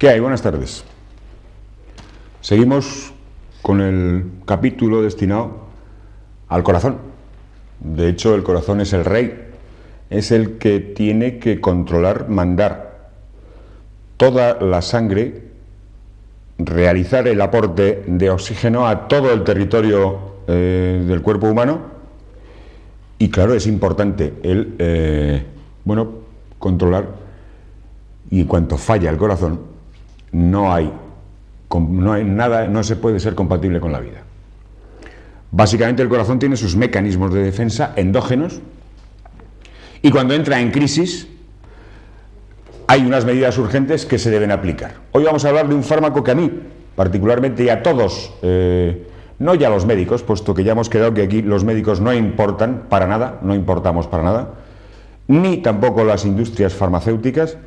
¿Qué hay? Buenas tardes. Seguimos con el capítulo destinado al corazón. De hecho, el corazón es el rey, es el que tiene que controlar, mandar toda la sangre, realizar el aporte de oxígeno a todo el territorio del cuerpo humano. Y claro, es importante el controlar, y en cuanto falla el corazón, no hay nada, no se puede ser compatible con la vida. Básicamente el corazón tiene sus mecanismos de defensa endógenos, y cuando entra en crisis hay unas medidas urgentes que se deben aplicar. Hoy vamos a hablar de un fármaco que a mí, particularmente, y a todos, no ya los médicos, puesto que ya hemos quedado que aquí los médicos no importan para nada, no importamos para nada, ni tampoco las industrias farmacéuticas,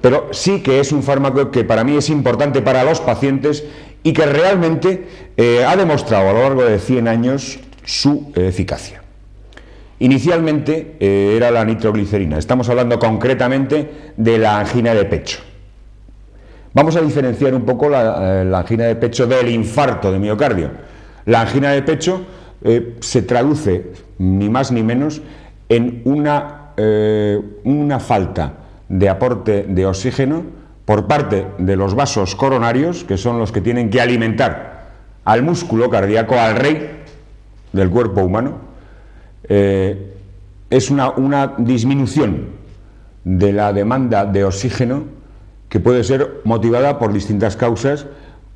pero sí que es un fármaco que para mí es importante para los pacientes y que realmente ha demostrado a lo largo de 100 años su eficacia. Inicialmente era la nitroglicerina. Estamos hablando concretamente de la angina de pecho. Vamos a diferenciar un poco la angina de pecho del infarto de miocardio. La angina de pecho se traduce ni más ni menos en una falta de aporte de oxígeno por parte de los vasos coronarios, que son los que tienen que alimentar al músculo cardíaco, al rey del cuerpo humano. Es una disminución de la demanda de oxígeno que puede ser motivada por distintas causas,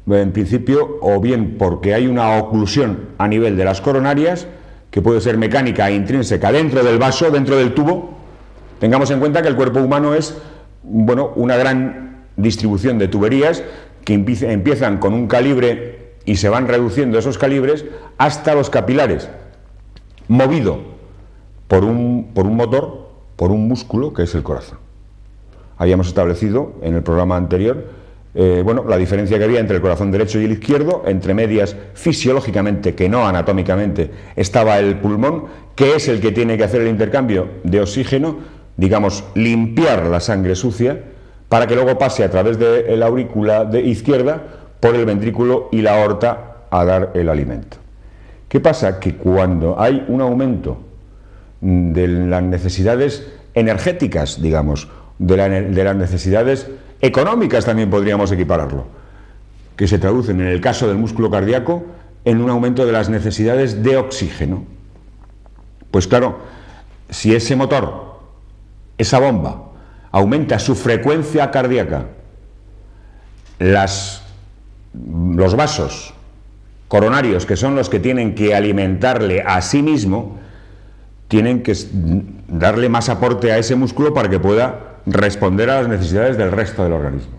en principio, o bien porque hay una oclusión a nivel de las coronarias, que puede ser mecánica e intrínseca dentro del vaso, dentro del tubo. Tengamos en cuenta que el cuerpo humano es, una gran distribución de tuberías que empiezan con un calibre y se van reduciendo esos calibres hasta los capilares, movido por un motor, por un músculo que es el corazón. Habíamos establecido en el programa anterior la diferencia que había entre el corazón derecho y el izquierdo. Entre medias, fisiológicamente, que no anatómicamente, estaba el pulmón, que es el que tiene que hacer el intercambio de oxígeno, digamos, limpiar la sangre sucia, para que luego pase a través de la aurícula izquierda por el ventrículo y la aorta a dar el alimento. ¿Qué pasa? Que cuando hay un aumento de las necesidades energéticas, digamos, de las necesidades económicas, también podríamos equipararlo, que se traducen en el caso del músculo cardíaco en un aumento de las necesidades de oxígeno. Pues claro, si ese motor, esa bomba, aumenta su frecuencia cardíaca, los vasos coronarios, que son los que tienen que alimentarle a sí mismo, tienen que darle más aporte a ese músculo para que pueda responder a las necesidades del resto del organismo.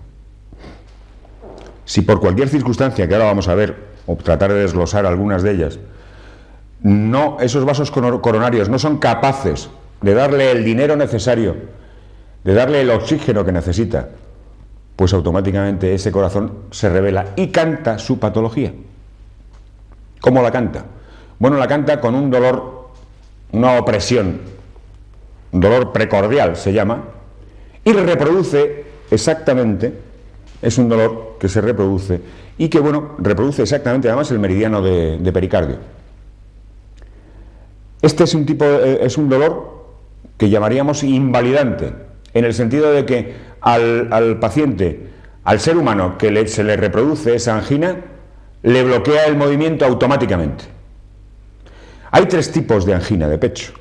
Si por cualquier circunstancia, que ahora vamos a ver, o tratar de desglosar algunas de ellas, esos vasos coronarios no son capaces de darle el dinero necesario, de darle el oxígeno que necesita, pues automáticamente ese corazón se revela y canta su patología. ¿Cómo la canta? Bueno, la canta con un dolor, una opresión, un dolor precordial se llama, y reproduce exactamente, es un dolor que se reproduce y que, reproduce exactamente además el meridiano de pericardio. Este es un dolor que llamaríamos invalidante, en el sentido de que al paciente, al ser humano que se le reproduce esa angina, le bloquea el movimiento automáticamente. Hay 3 tipos de angina de pecho.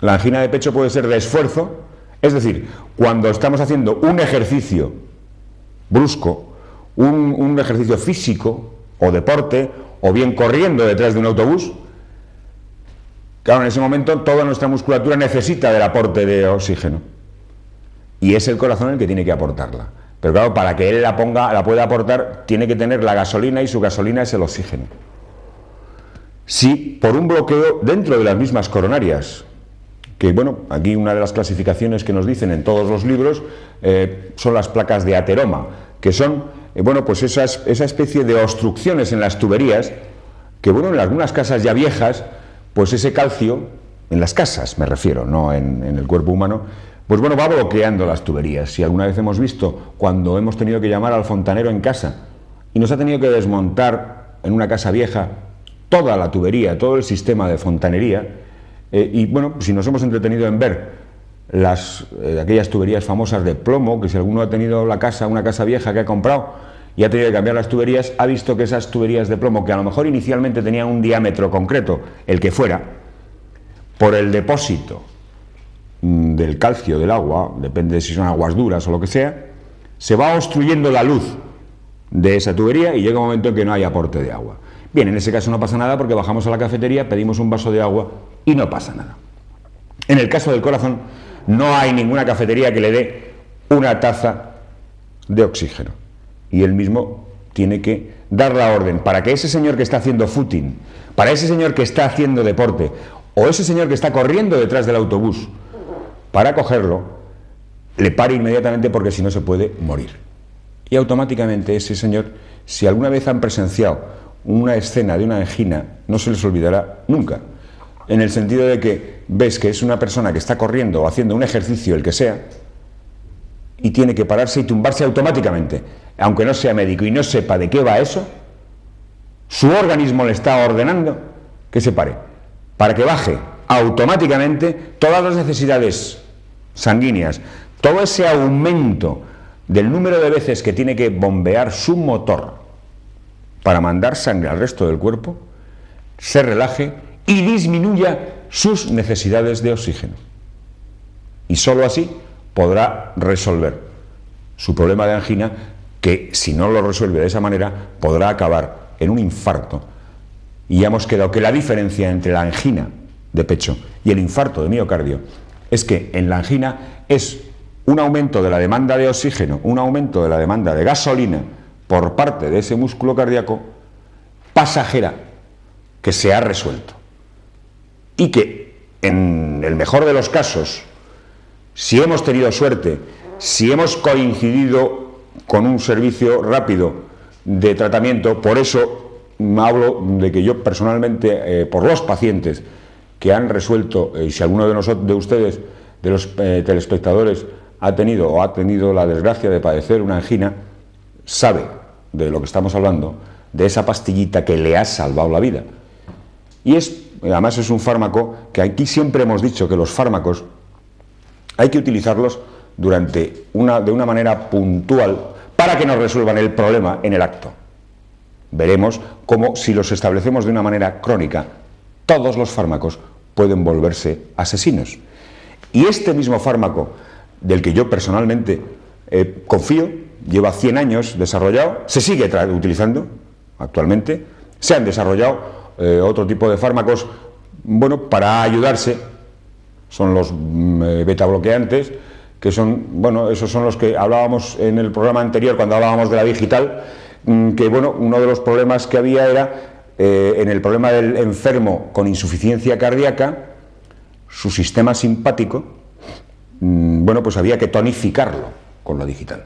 La angina de pecho puede ser de esfuerzo, es decir, cuando estamos haciendo un ejercicio brusco, un ejercicio físico o deporte, o bien corriendo detrás de un autobús. Claro, en ese momento toda nuestra musculatura necesita del aporte de oxígeno y es el corazón el que tiene que aportarla. Pero claro, para que él la pueda aportar, tiene que tener la gasolina, y su gasolina es el oxígeno. Si por un bloqueo dentro de las mismas coronarias, que aquí una de las clasificaciones que nos dicen en todos los libros son las placas de ateroma, que son esa especie de obstrucciones en las tuberías, que en algunas casas ya viejas, pues ese calcio, en las casas me refiero, no en el cuerpo humano, Pues bueno, va bloqueando las tuberías. Si alguna vez hemos visto cuando hemos tenido que llamar al fontanero en casa y nos ha tenido que desmontar en una casa vieja toda la tubería, todo el sistema de fontanería, y bueno, si nos hemos entretenido en ver aquellas tuberías famosas de plomo, que si alguno ha tenido una casa vieja que ha comprado y ha tenido que cambiar las tuberías, ha visto que esas tuberías de plomo, que a lo mejor inicialmente tenían un diámetro concreto, el que fuera, por el depósito del calcio del agua, depende de si son aguas duras o lo que sea, se va obstruyendo la luz de esa tubería y llega un momento en que no hay aporte de agua. Bien, en ese caso no pasa nada porque bajamos a la cafetería, pedimos un vaso de agua y no pasa nada. En el caso del corazón, no hay ninguna cafetería que le dé una taza de oxígeno. Y él mismo tiene que dar la orden para que ese señor que está haciendo footing, para ese señor que está haciendo deporte, o ese señor que está corriendo detrás del autobús, para cogerlo, le pare inmediatamente porque si no se puede morir. Y automáticamente ese señor, si alguna vez han presenciado una escena de una angina, no se les olvidará nunca. En el sentido de que ves que es una persona que está corriendo o haciendo un ejercicio, el que sea, y tiene que pararse y tumbarse automáticamente, aunque no sea médico y no sepa de qué va eso, su organismo le está ordenando que se pare, para que baje automáticamente todas las necesidades sanguíneas, todo ese aumento del número de veces que tiene que bombear su motor para mandar sangre al resto del cuerpo, se relaje y disminuya sus necesidades de oxígeno. Y sólo así podrá resolver su problema de angina, que si no lo resuelve de esa manera podrá acabar en un infarto. Y ya hemos quedado que la diferencia entre la angina de pecho y el infarto de miocardio es que en la angina es un aumento de la demanda de oxígeno, un aumento de la demanda de gasolina por parte de ese músculo cardíaco pasajera que se ha resuelto. Y que en el mejor de los casos, si hemos tenido suerte, si hemos coincidido con un servicio rápido de tratamiento, por eso hablo de que yo personalmente, por los pacientes que han resuelto, y si alguno de ustedes, de los telespectadores, ha tenido la desgracia de padecer una angina, sabe de lo que estamos hablando, de esa pastillita que le ha salvado la vida. Y además es un fármaco que aquí siempre hemos dicho que los fármacos hay que utilizarlos de una manera puntual para que nos resuelvan el problema en el acto. Veremos cómo, si los establecemos de una manera crónica, todos los fármacos pueden volverse asesinos. Y este mismo fármaco, del que yo personalmente confío, lleva 100 años desarrollado, se sigue utilizando actualmente, se han desarrollado otro tipo de fármacos, bueno, para ayudarse, son los beta bloqueantes, que son, bueno, esos son los que hablábamos en el programa anterior cuando hablábamos de la digital, que bueno, uno de los problemas que había era en el problema del enfermo con insuficiencia cardíaca, su sistema simpático, bueno, pues había que tonificarlo con lo digital.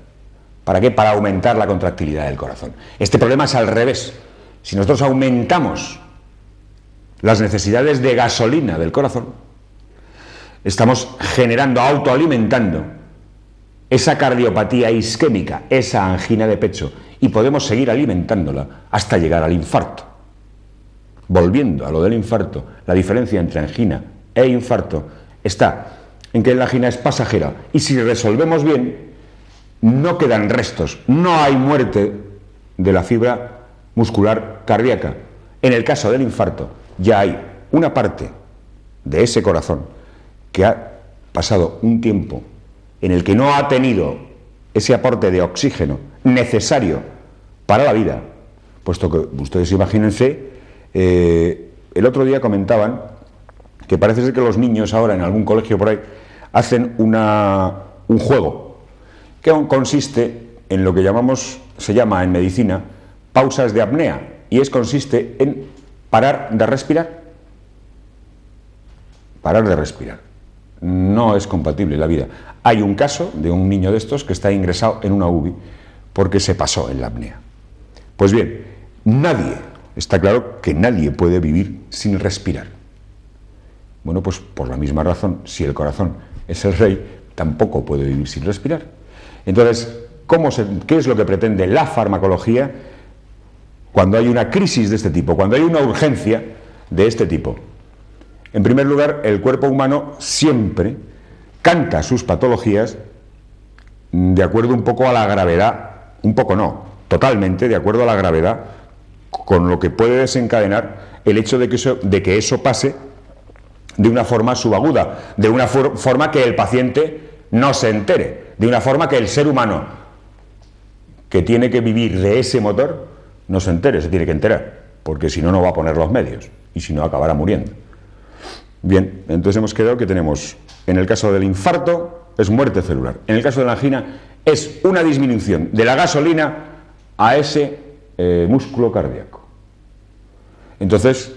¿Para qué? Para aumentar la contractilidad del corazón. Este problema es al revés. Si nosotros aumentamos las necesidades de gasolina del corazón, estamos generando, autoalimentando esa cardiopatía isquémica, esa angina de pecho, y podemos seguir alimentándola hasta llegar al infarto. Volviendo a lo del infarto, la diferencia entre angina e infarto está en que la angina es pasajera, y si resolvemos bien, no quedan restos, no hay muerte de la fibra muscular cardíaca. En el caso del infarto, ya hay una parte de ese corazón que ha pasado un tiempo en el que no ha tenido ese aporte de oxígeno necesario para la vida, puesto que ustedes imagínense, el otro día comentaban que parece ser que los niños ahora en algún colegio por ahí hacen un juego que consiste en lo que se llama en medicina pausas de apnea, y consiste en parar de respirar. Parar de respirar. No es compatible la vida. Hay un caso de un niño de estos que está ingresado en una UBI porque se pasó en la apnea. Pues bien, está claro que nadie puede vivir sin respirar. Bueno, pues por la misma razón, si el corazón es el rey, tampoco puede vivir sin respirar. Entonces, ¿qué es lo que pretende la farmacología cuando hay una crisis de este tipo, cuando hay una urgencia de este tipo? En primer lugar, el cuerpo humano siempre canta sus patologías de acuerdo un poco a la gravedad, un poco no, totalmente de acuerdo a la gravedad, con lo que puede desencadenar el hecho de que eso pase de una forma subaguda, de una forma que el paciente no se entere, de una forma que el ser humano que tiene que vivir de ese motor no se entere, se tiene que enterar, porque si no, no va a poner los medios, y si no, acabará muriendo. Bien, entonces hemos quedado que tenemos, en el caso del infarto, es muerte celular. En el caso de la angina, es una disminución de la gasolina a ese músculo cardíaco. Entonces,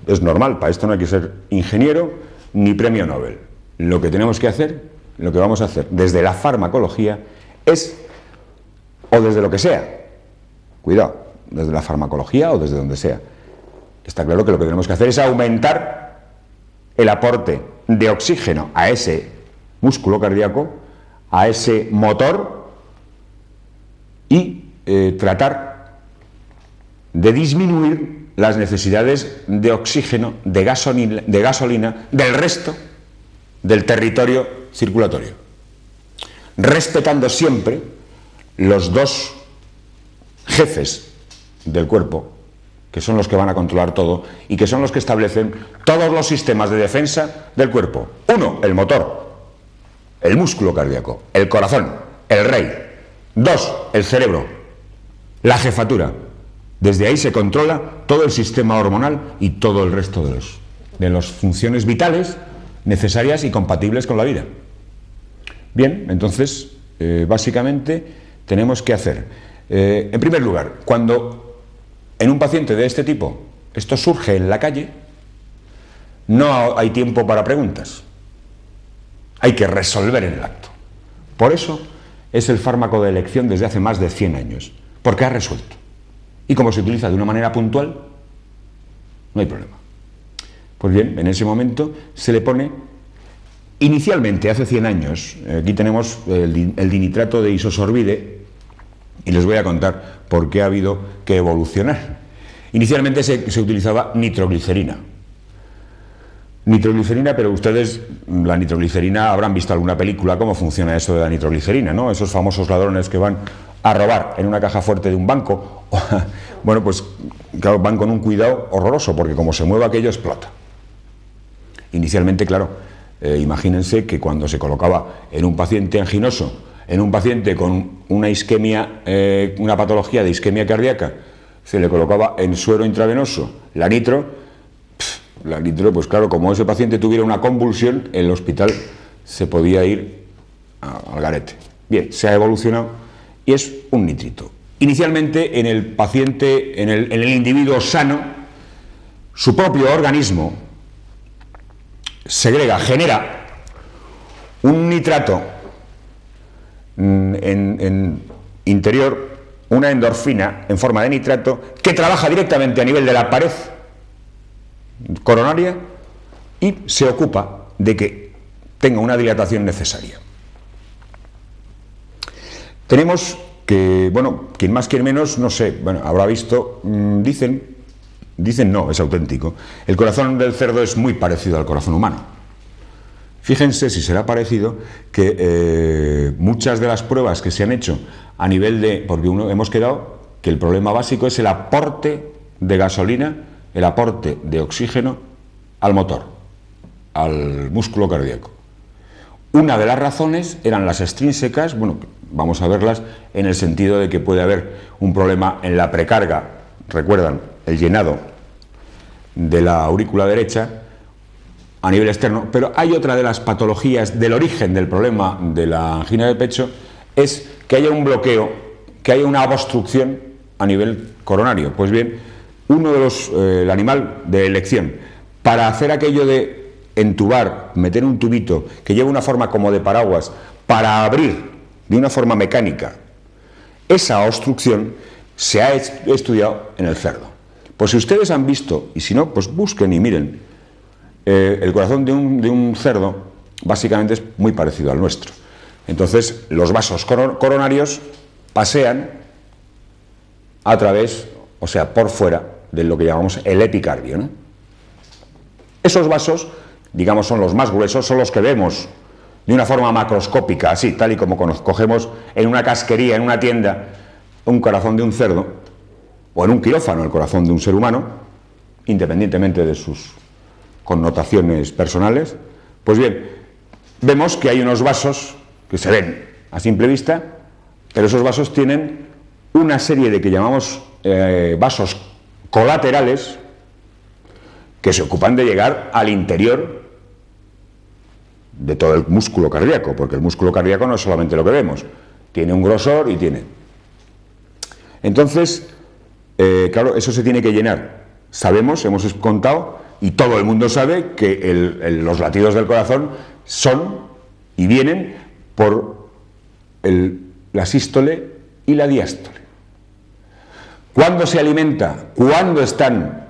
es normal, para esto no hay que ser ingeniero ni premio Nobel. Lo que tenemos que hacer, lo que vamos a hacer desde la farmacología es, o desde lo que sea, cuidado, desde la farmacología o desde donde sea, está claro que lo que tenemos que hacer es aumentar el aporte de oxígeno a ese músculo cardíaco, a ese motor, y tratar de disminuir las necesidades de oxígeno, de gasolina del resto del territorio circulatorio, respetando siempre los dos jefes del cuerpo, que son los que van a controlar todo y que son los que establecen todos los sistemas de defensa del cuerpo. Uno, el motor, el músculo cardíaco, el corazón, el rey. Dos, el cerebro, la jefatura. Desde ahí se controla todo el sistema hormonal y todo el resto de las funciones vitales necesarias y compatibles con la vida. Bien, entonces, básicamente tenemos que hacer, en primer lugar, cuando en un paciente de este tipo esto surge en la calle, no hay tiempo para preguntas, hay que resolver en el acto. Por eso es el fármaco de elección desde hace más de 100 años, porque ha resuelto. Y como se utiliza de una manera puntual, no hay problema. Pues bien, en ese momento se le pone, inicialmente, hace 100 años, aquí tenemos el dinitrato de isosorbide, y les voy a contar por qué ha habido que evolucionar. Inicialmente se utilizaba nitroglicerina. Nitroglicerina, pero ustedes, la nitroglicerina, habrán visto alguna película cómo funciona eso de la nitroglicerina, ¿no? Esos famosos ladrones que van a robar en una caja fuerte de un banco. Bueno, pues claro, van con un cuidado horroroso, porque como se mueva aquello explota. Inicialmente, claro, imagínense que cuando se colocaba en un paciente anginoso, en un paciente con una isquemia, una patología de isquemia cardíaca, se le colocaba en suero intravenoso la nitro, pues claro, como ese paciente tuviera una convulsión, el hospital se podía ir al garete. Bien, se ha evolucionado y es un nitrito. Inicialmente, en el paciente, en el individuo sano, su propio organismo genera un nitrato en interior, una endorfina en forma de nitrato que trabaja directamente a nivel de la pared coronaria y se ocupa de que tenga una dilatación necesaria. Tenemos que, bueno, quien más, quien menos, no sé, bueno, habrá visto, dicen no, es auténtico, el corazón del cerdo es muy parecido al corazón humano. Fíjense si será parecido que muchas de las pruebas que se han hecho a nivel de, porque hemos quedado que el problema básico es el aporte de gasolina, el aporte de oxígeno al motor, al músculo cardíaco. Una de las razones eran las extrínsecas, bueno, vamos a verlas en el sentido de que puede haber un problema en la precarga, recuerdan, el llenado de la aurícula derecha a nivel externo, pero hay otra de las patologías del origen del problema de la angina de pecho, es que haya un bloqueo, que haya una obstrucción a nivel coronario. Pues bien, el animal de elección, para hacer aquello de entubar, meter un tubito que lleva una forma como de paraguas, para abrir de una forma mecánica esa obstrucción, se ha estudiado en el cerdo. Pues si ustedes han visto, y si no, pues busquen y miren, el corazón de un cerdo básicamente es muy parecido al nuestro. Entonces, los vasos coronarios pasean a través, o sea, por fuera de lo que llamamos el epicardio, ¿no? Esos vasos, digamos, son los más gruesos, son los que vemos de una forma macroscópica, así, tal y como cogemos en una casquería, en una tienda, un corazón de un cerdo, o en un quirófano el corazón de un ser humano, independientemente de sus connotaciones personales. Pues bien, vemos que hay unos vasos que se ven a simple vista, pero esos vasos tienen una serie de que llamamos vasos colaterales que se ocupan de llegar al interior de todo el músculo cardíaco, porque el músculo cardíaco no es solamente lo que vemos, tiene un grosor y tiene. Entonces, claro, eso se tiene que llenar. Sabemos, hemos contado, y todo el mundo sabe que los latidos del corazón son y vienen por la sístole y la diástole. ¿Cuándo se alimenta? ¿Cuándo están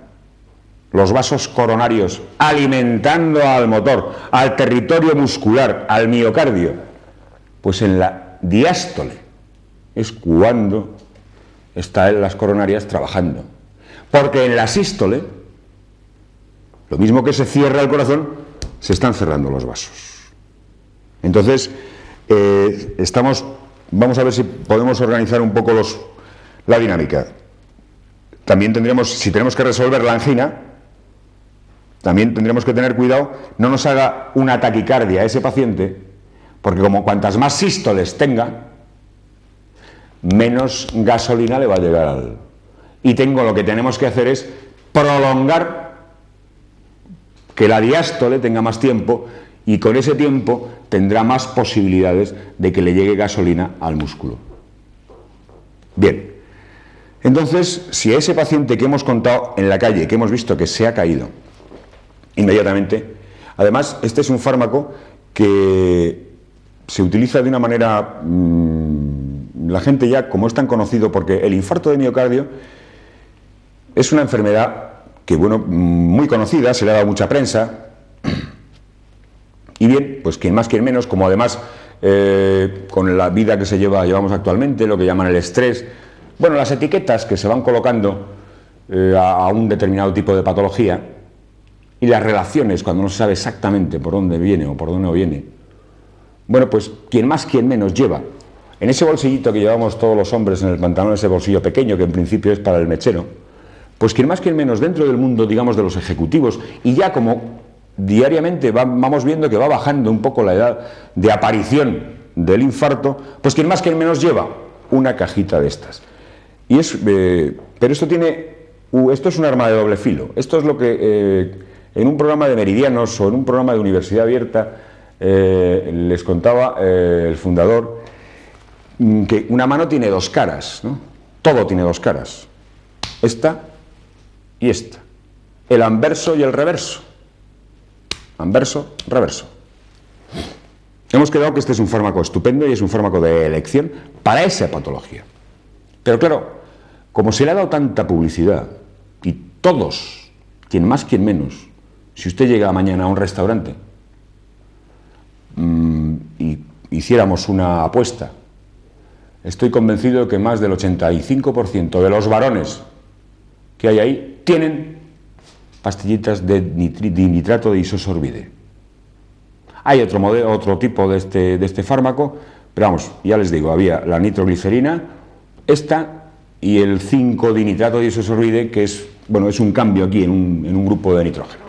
los vasos coronarios alimentando al motor, al territorio muscular, al miocardio? Pues en la diástole es cuando están las coronarias trabajando. Porque en la sístole, lo mismo que se cierra el corazón, se están cerrando los vasos. Entonces, vamos a ver si podemos organizar un poco la dinámica. También tendremos, si tenemos que resolver la angina, también tendremos que tener cuidado, no nos haga una taquicardia a ese paciente, porque como cuantas más sístoles tenga, menos gasolina le va a llegar y lo que tenemos que hacer es prolongar que la diástole tenga más tiempo, y con ese tiempo tendrá más posibilidades de que le llegue gasolina al músculo. Bien, entonces, si a ese paciente que hemos contado en la calle, que hemos visto que se ha caído inmediatamente, además este es un fármaco que se utiliza de una manera, la gente ya, como es tan conocido, porque el infarto de miocardio es una enfermedad que, bueno, muy conocida, se le ha dado mucha prensa, y bien, pues quien más, quien menos, como además con la vida que llevamos actualmente, lo que llaman el estrés, bueno, las etiquetas que se van colocando a un determinado tipo de patología, y las relaciones cuando no se sabe exactamente por dónde viene o por dónde no viene, bueno, pues quien más, quien menos lleva en ese bolsillito que llevamos todos los hombres en el pantalón, ese bolsillo pequeño que en principio es para el mechero, pues quien más, quien menos dentro del mundo, digamos, de los ejecutivos, y ya como diariamente vamos viendo que va bajando un poco la edad de aparición del infarto, pues quien más, quien menos lleva una cajita de estas. Pero esto es un arma de doble filo. Esto es lo que en un programa de Meridianos o en un programa de Universidad Abierta les contaba el fundador, que una mano tiene dos caras, ¿no? Todo tiene dos caras, esta y esta, el anverso y el reverso, anverso, reverso. Hemos quedado que este es un fármaco estupendo y es un fármaco de elección para esa patología. Pero claro, como se le ha dado tanta publicidad, y todos, quien más, quien menos, si usted llega mañana a un restaurante y hiciéramos una apuesta, estoy convencido de que más del 85% de los varones que hay ahí tienen pastillitas de nitrato de isosorbide. Hay otro tipo de este fármaco, pero vamos, ya les digo, había la nitroglicerina, esta y el 5-dinitrato de isosorbide, que es, bueno, es un cambio aquí en un grupo de nitrógeno.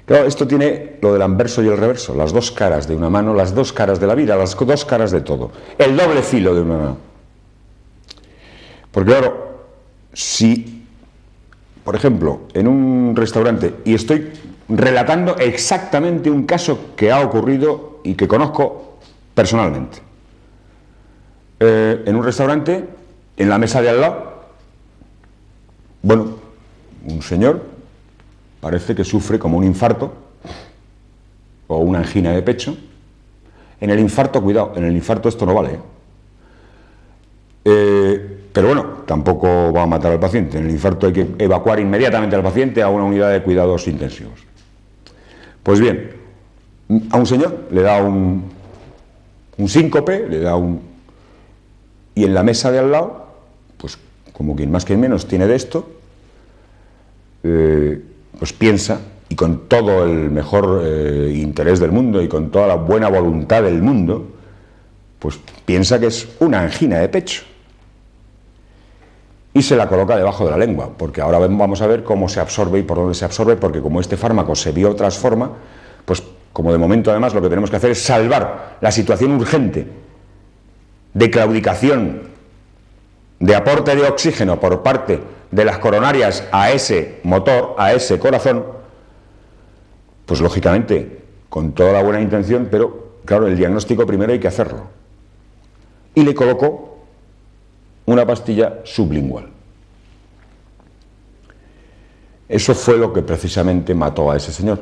Claro, esto tiene lo del anverso y el reverso, las dos caras de una mano, las dos caras de la vida, las dos caras de todo, el doble filo de una mano. Porque claro, si, por ejemplo, en un restaurante, y estoy relatando exactamente un caso que ha ocurrido y que conozco personalmente, en un restaurante, en la mesa de al lado, bueno, un señor parece que sufre como un infarto o una angina de pecho. En el infarto, cuidado, en el infarto esto no vale, pero bueno, tampoco va a matar al paciente. En el infarto hay que evacuar inmediatamente al paciente a una unidad de cuidados intensivos. Pues bien, a un señor, le da un síncope, le da y en la mesa de al lado, pues como quien más que menos tiene de esto, pues piensa, y con todo el mejor interés del mundo y con toda la buena voluntad del mundo, pues piensa que es una angina de pecho. Y se la coloca debajo de la lengua, porque ahora vamos a ver cómo se absorbe y por dónde se absorbe, porque como este fármaco se biotransforma, pues como de momento además lo que tenemos que hacer es salvar la situación urgente de claudicación, de aporte de oxígeno por parte de las coronarias a ese motor, a ese corazón, pues lógicamente con toda la buena intención, pero claro, el diagnóstico primero hay que hacerlo. Y le colocó una pastilla sublingual. Eso fue lo que precisamente mató a ese señor.